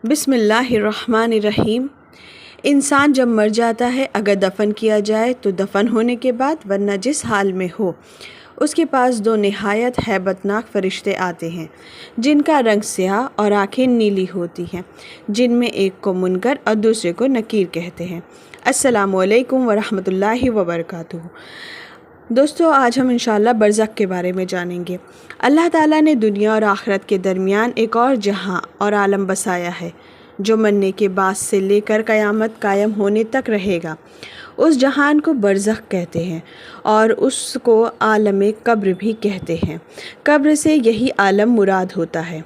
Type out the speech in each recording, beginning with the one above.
बिस्मिल्लाहिर्रहमानिर्रहीम। इंसान जब मर जाता है, अगर दफन किया जाए तो दफन होने के बाद वरना जिस हाल में हो, उसके पास दो नहायत हैबतनाक फरिश्ते आते हैं जिनका रंग स्याह और आंखें नीली होती हैं, जिनमें एक को मुनकर और दूसरे को नकीर कहते हैं। अस्सलामु अलैकुम वरहमतुल्लाहि वबरकातुहू। दोस्तों, आज हम इंशाअल्लाह बरज़ख के बारे में जानेंगे। अल्लाह ताला ने दुनिया और आखिरत के दरमियान एक और जहां और आलम बसाया है जो मरने के बाद से लेकर क़यामत कायम होने तक रहेगा। उस जहान को बरज़ख कहते हैं और उसको आलम कब्र भी कहते हैं। कब्र से यही आलम मुराद होता है।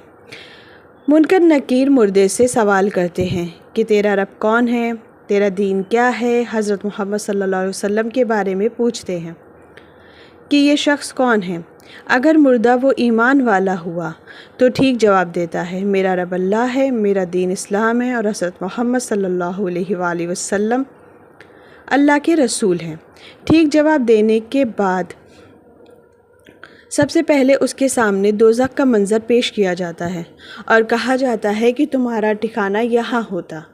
मुनकर नकीर मुर्दे से सवाल करते हैं कि तेरा रब कौन है, तेरा दीन क्या है। हज़रत मोहम्मद सल्लल्लाहु अलैहि वसल्लम के बारे में पूछते हैं कि ये शख्स कौन है। अगर मुर्दा वो ईमान वाला हुआ तो ठीक जवाब देता है, मेरा रब अल्लाह है, मेरा दीन इस्लाम है और हज़रत मोहम्मद सल्लल्लाहु अलैहि वसल्लम अल्लाह के रसूल हैं। ठीक जवाब देने के बाद सबसे पहले उसके सामने दोज़ख का मंज़र पेश किया जाता है और कहा जाता है कि तुम्हारा ठिकाना यहाँ होता,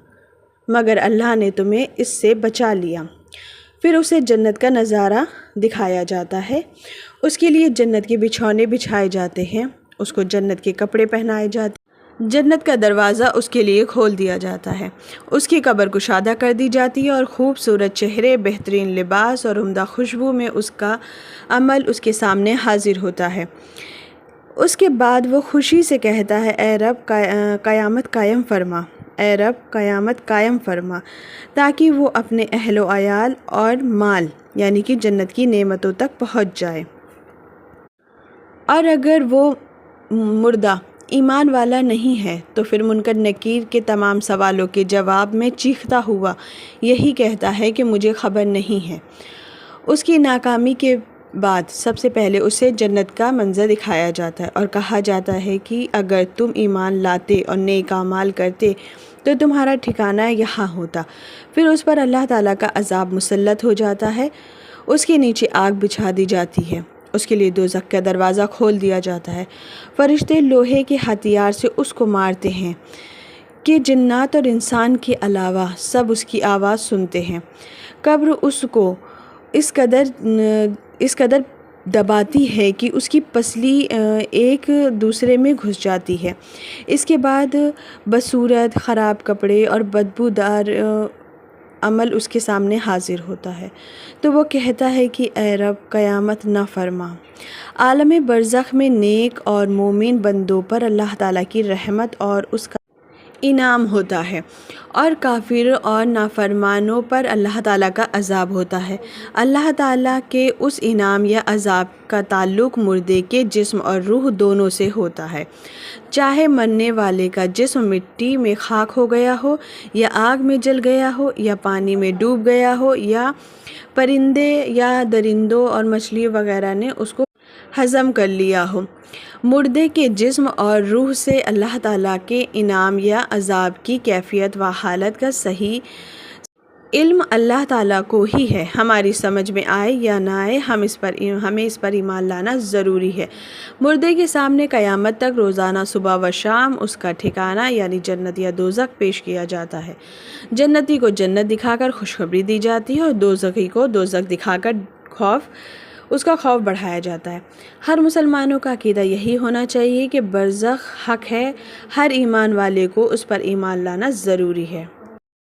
मगर अल्लाह ने तुम्हें इससे बचा लिया। फिर उसे जन्नत का नज़ारा दिखाया जाता है। उसके लिए जन्नत के बिछौने बिछाए जाते हैं, उसको जन्नत के कपड़े पहनाए जाते हैं, जन्नत का दरवाज़ा उसके लिए खोल दिया जाता है, उसकी कब्र कुशादा कर दी जाती है और खूबसूरत चेहरे, बेहतरीन लिबास और उम्दा खुशबू में उसका अमल उसके सामने हाजिर होता है। उसके बाद वो खुशी से कहता है, ए रब क़यामत कायम फरमा, ए रब क़यामत कायम फरमा, ताकि वो अपने अहलो अयाल और माल यानी कि जन्नत की नेमतों तक पहुंच जाए। और अगर वो मुर्दा ईमान वाला नहीं है तो फिर मुनकर नकीर के तमाम सवालों के जवाब में चीखता हुआ यही कहता है कि मुझे खबर नहीं है। उसकी नाकामी के बाद सबसे पहले उसे जन्नत का मंज़र दिखाया जाता है और कहा जाता है कि अगर तुम ईमान लाते और नेक अमाल करते तो तुम्हारा ठिकाना यहाँ होता। फिर उस पर अल्लाह ताला का अज़ाब मुसल्लत हो जाता है, उसके नीचे आग बिछा दी जाती है, उसके लिए दोज़ख का दरवाज़ा खोल दिया जाता है। फरिश्ते लोहे के हथियार से उसको मारते हैं कि जिन्नात और इंसान के अलावा सब उसकी आवाज़ सुनते हैं। कब्र उसको इस कदर दबाती है कि उसकी पसली एक दूसरे में घुस जाती है। इसके बाद बसूरत, ख़राब कपड़े और बदबूदार अमल उसके सामने हाजिर होता है, तो वो कहता है कि ए रब क़यामत ना फरमा। आलम बरज़ख में नेक और मोमिन बंदों पर अल्लाह ताला की रहमत और उसका इनाम होता है और काफिर और नाफरमानों पर अल्लाह ताला का अज़ाब होता है। अल्लाह ताला के उस इनाम या अज़ाब का ताल्लुक़ मुर्दे के जिस्म और रूह दोनों से होता है। चाहे मरने वाले का जिस्म मिट्टी में खाक हो गया हो या आग में जल गया हो या पानी में डूब गया हो या परिंदे या दरिंदों और मछली वगैरह ने उसको हज़म कर लिया हो, मुर्दे के जिस्म और रूह से अल्लाह ताला के इनाम या अज़ाब की कैफियत व हालत का सही इल्म अल्लाह ताला को ही है। हमारी समझ में आए या ना आए, हमें इस पर ईमान लाना ज़रूरी है। मुर्दे के सामने क़यामत तक रोज़ाना सुबह व शाम उसका ठिकाना यानी जन्नत या दोज़ख पेश किया जाता है। जन्नती को जन्नत दिखाकर खुशखबरी दी जाती है और दोज़खी को दोज़ख दिखाकर उसका खौफ बढ़ाया जाता है। हर मुसलमानों का अक़ीदा यही होना चाहिए कि बरज़ख हक़ है, हर ईमान वाले को उस पर ईमान लाना ज़रूरी है।